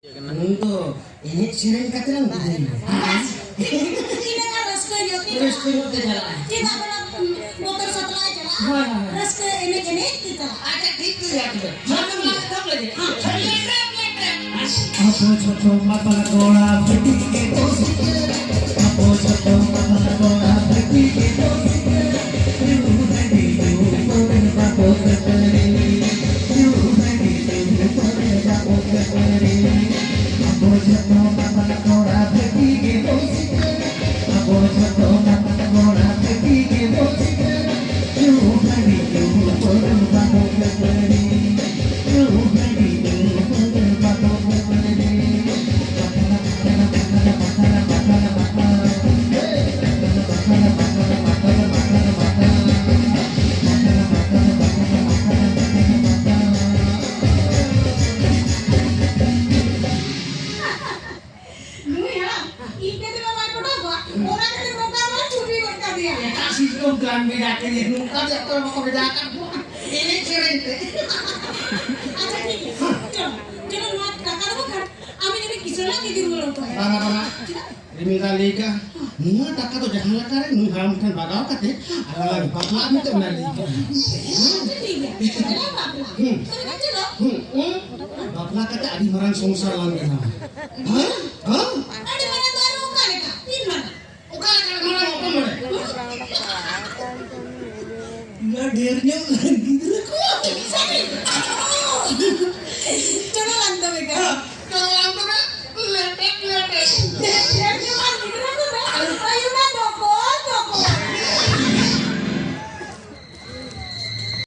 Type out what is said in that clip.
Untuk ini sering katakan begini. Ini kan raska yo Terus ke jalan. kita pernah motor satu aja lah. Raska ini kita. Ada gitu ya tuh. Mana tahu lagi. Apo choto mata gola beti ke tosi. Apo choto mata gola beti ke tosi. You ready you for the pottery. You ready you for the pottery. Apo choto mata gola beti ke tosi. Apo choto mata gola beti ke tosi. You ready you for the pottery. You ready you for the Bukan bedakan ini, bukan kalau mau bedakan ini sering. Aja nih. Jangan buat kakak bukan. Amin ini kisah lagi di rumah tuh. Para diminta liga. Nua tak kata jangan lakarin, nua haramkan bagau kate. Alang bapak amin tak benar liga. Jadi ya. Kenapa pula? Kan jelas. Bapak kata adi marang sungsar lang kena. Hah? Ada mana tuh ada muka ya kak? Di mana? Uka kan marang apa mana? Ladirnya lagi terus.